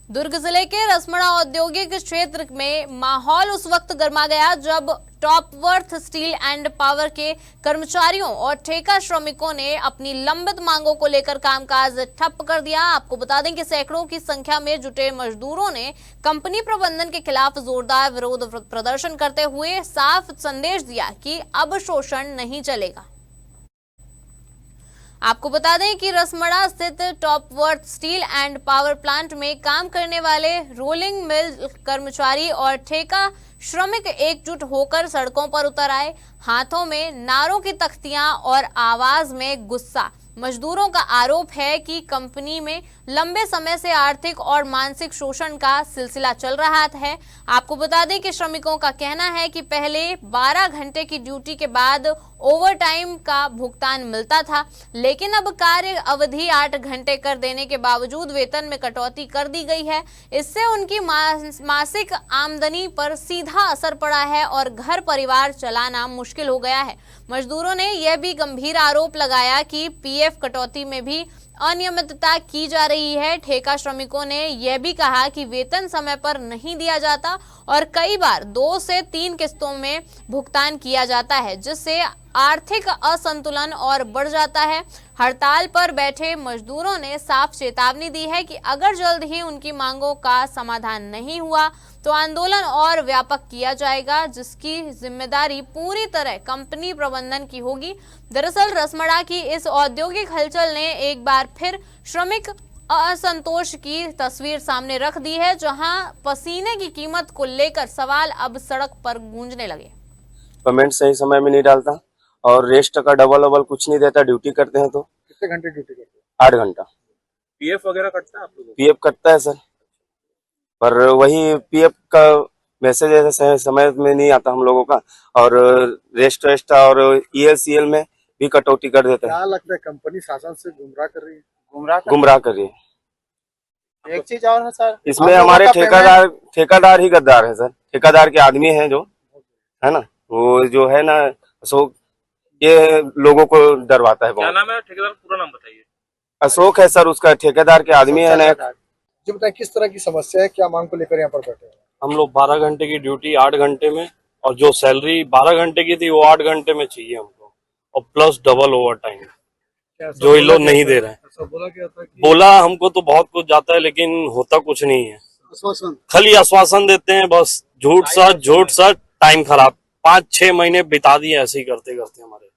दुर्ग जिले के रसमड़ा औद्योगिक क्षेत्र में माहौल उस वक्त गर्मा गया जब top worth steel and power के कर्मचारियों और ठेका श्रमिकों ने अपनी लंबित मांगों को लेकर कामकाज ठप कर दिया। आपको बता दें कि सैकड़ों की संख्या में जुटे मजदूरों ने कंपनी प्रबंधन के खिलाफ जोरदार विरोध प्रदर्शन करते हुए साफ संदेश दिया कि अब शोषण नहीं चलेगा। आपको बता दें कि रसमड़ा स्थित top worth steel and power plant में काम करने वाले रोलिंग मिल कर्मचारी और ठेका श्रमिक एकजुट होकर सड़कों पर उतर आए। हाथों में नारों की तख्तियां और आवाज में गुस्सा। मजदूरों का आरोप है कि कंपनी में लंबे समय से आर्थिक और मानसिक शोषण का सिलसिला चल रहा है। आपको बता दें कि श्रमिकों का कहना है कि पहले 12 घंटे की ड्यूटी के बाद ओवर टाइम का भुगतान मिलता था, लेकिन अब कार्य अवधि 8 घंटे कर देने के बावजूद वेतन में कटौती कर दी गई है। इससे उनकी मासिक आमदनी पर सीधा असर पड़ा है और घर परिवार चलाना मुश्किल हो गया है। मजदूरों ने यह भी गंभीर आरोप लगाया कि पीएफ कटौती में भी अनियमितता की जा रही है। ठेका श्रमिकों ने यह भी कहा कि वेतन समय पर नहीं दिया जाता और कई बार 2 से 3 किस्तों में भुगतान किया जाता है, जिससे आर्थिक असंतुलन और बढ़ जाता है। हड़ताल पर बैठे मजदूरों ने साफ चेतावनी दी है कि अगर जल्द ही उनकी मांगों का समाधान नहीं हुआ तो आंदोलन और व्यापक किया जाएगा, जिसकी जिम्मेदारी पूरी तरह कंपनी प्रबंधन की होगी। दरअसल रसमड़ा की इस औद्योगिक हलचल ने एक बार फिर श्रमिक असंतोष की तस्वीर सामने रख दी है, जहां पसीने की कीमत को लेकर सवाल अब सड़क पर गूंजने लगे। पेमेंट सही समय में नहीं डालता और रेस्ट का डबल कुछ नहीं देता। ड्यूटी करते हैं तो कितने घंटे ड्यूटी करते हैं? 8 घंटा। पीएफ वगैरह कटता है आप लोगों को? पीएफ कटता है सर, पर वही पीएफ का मैसेज ऐसे समय में नहीं आता हम लोगों का, और रेस्ट और ईएलसीएल में भी कटौती कर देते हैं। क्या लगता है कंपनी शासन से गुमराह कर रही है? गुमराह कर रही है। एक चीज और है सर, इसमें हमारे ठेकेदार ही गद्दार है सर। ठेकेदार के आदमी हैं जो है ना, वो जो है ना अशोक, ये लोगों को डरवाता है बहुत। क्या नाम है ठेकेदार? पूरा नाम बताइए। अशोक है सर, उसका ठेकेदार के आदमी है ना। जी बताइए, किस तरह की समस्या है, क्या मांग को लेकर यहाँ पर बैठे हैं? हम लोग 12 घंटे की ड्यूटी 8 घंटे में, और जो सैलरी 12 घंटे की थी वो 8 घंटे में चाहिए हमको, और प्लस डबल ओवर टाइम जो ये लोग नहीं दे रहे हैं। बोला क्या था कि... बोला हमको तो बहुत कुछ जाता है, लेकिन होता कुछ नहीं है। खाली आश्वासन देते हैं बस, झूठ सच टाइम खराब। 5-6 महीने बिता दिए ऐसे ही करते करते हमारे,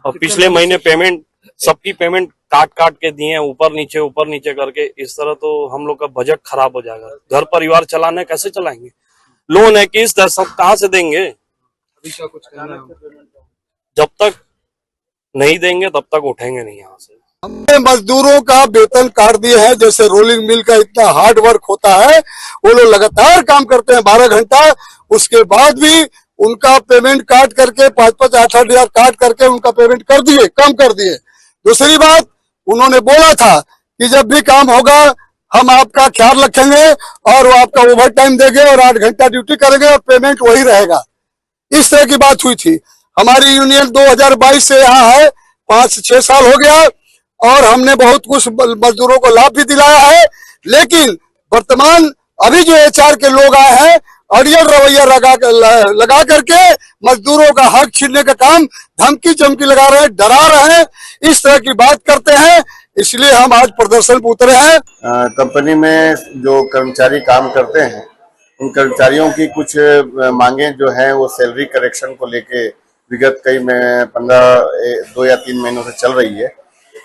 और पिछले महीने पेमेंट, सबकी पेमेंट काट के दिए हैं, ऊपर नीचे करके। इस तरह तो हम लोग का बजट खराब हो जाएगा। घर परिवार चलाने कैसे चलाएंगे? लोन है किस्त है, सब कहाँ से देंगे? अभी क्या कुछ कहना है? जब तक नहीं देंगे तब तक उठेंगे नहीं यहाँ से। हमने मजदूरों का वेतन काट दिए हैं। जैसे रोलिंग मिल का इतना हार्ड वर्क होता है, वो लोग लगातार काम करते हैं 12 घंटा, उसके बाद भी उनका पेमेंट काट करके 5-5, 8-8 हजार काट करके उनका पेमेंट कर दिए, कम कर दिए। दूसरी बात, उन्होंने बोला था कि जब भी काम होगा हम आपका ख्याल रखेंगे और वो आपका ओवर टाइम देंगे और 8 घंटा ड्यूटी करेंगे और पेमेंट वही रहेगा। इस तरह की बात हुई थी। हमारी यूनियन 2022 से यहाँ है, 5-6 साल हो गया, और हमने बहुत कुछ मजदूरों को लाभ भी दिलाया है। लेकिन वर्तमान अभी जो एचआर के लोग आए हैं, अड़ियल रवैया लगा करके मजदूरों का हक छीनने का काम, धमकी चमकी लगा रहे हैं, डरा रहे हैं, इस तरह की बात करते हैं। इसलिए हम आज प्रदर्शन पर उतरे हैं। कंपनी में जो कर्मचारी काम करते हैं, उन कर्मचारियों की कुछ मांगे जो हैं वो सैलरी करेक्शन को लेके विगत 2 या 3 महीनों से चल रही है,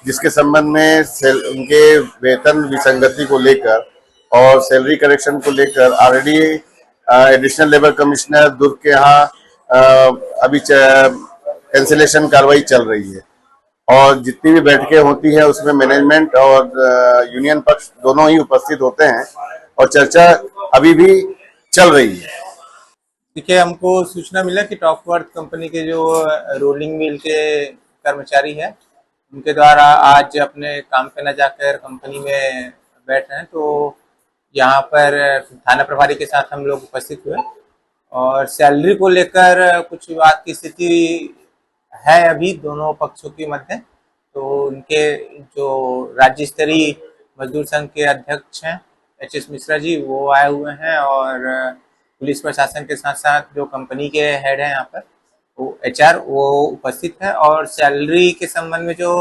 जिसके संबंध में उनके वेतन विसंगति को लेकर और सैलरी करेक्शन को लेकर ऑलरेडी एडिशनल लेबर कमिश्नर दुर्ग के यहाँ अभी कैंसिलेशन कार्रवाई चल रही है, और जितनी भी बैठकें होती है उसमें मैनेजमेंट और यूनियन पक्ष दोनों ही उपस्थित होते हैं और चर्चा अभी भी चल रही है। देखिए, हमको सूचना मिला कि टॉप वर्थ कंपनी के जो रोलिंग मिल के कर्मचारी हैं, उनके द्वारा आज अपने काम पे न जाकर कंपनी में बैठ रहे हैं। तो यहाँ पर थाना प्रभारी के साथ हम लोग उपस्थित हुए और सैलरी को लेकर कुछ विवाद की स्थिति है अभी दोनों पक्षों के मध्य। तो उनके जो राज्य स्तरीय मजदूर संघ के अध्यक्ष हैं एच.एस. मिश्रा जी वो आए हुए हैं, और पुलिस प्रशासन के साथ साथ जो कंपनी के हेड हैं यहाँ पर वो HR वो उपस्थित है। और सैलरी के संबंध में जो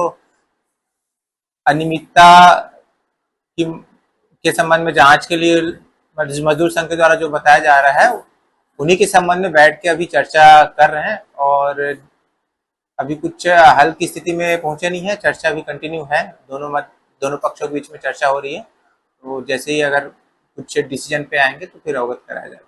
अनियमितता के संबंध में जांच के लिए मजदूर संघ के द्वारा जो बताया जा रहा है उन्हीं के संबंध में बैठ के अभी चर्चा कर रहे हैं, और अभी कुछ हल की स्थिति में पहुंचे नहीं है। चर्चा भी कंटिन्यू है, दोनों पक्षों के बीच में चर्चा हो रही है। तो जैसे ही अगर कुछ डिसीजन पे आएंगे तो फिर अवगत कराया जाएगा।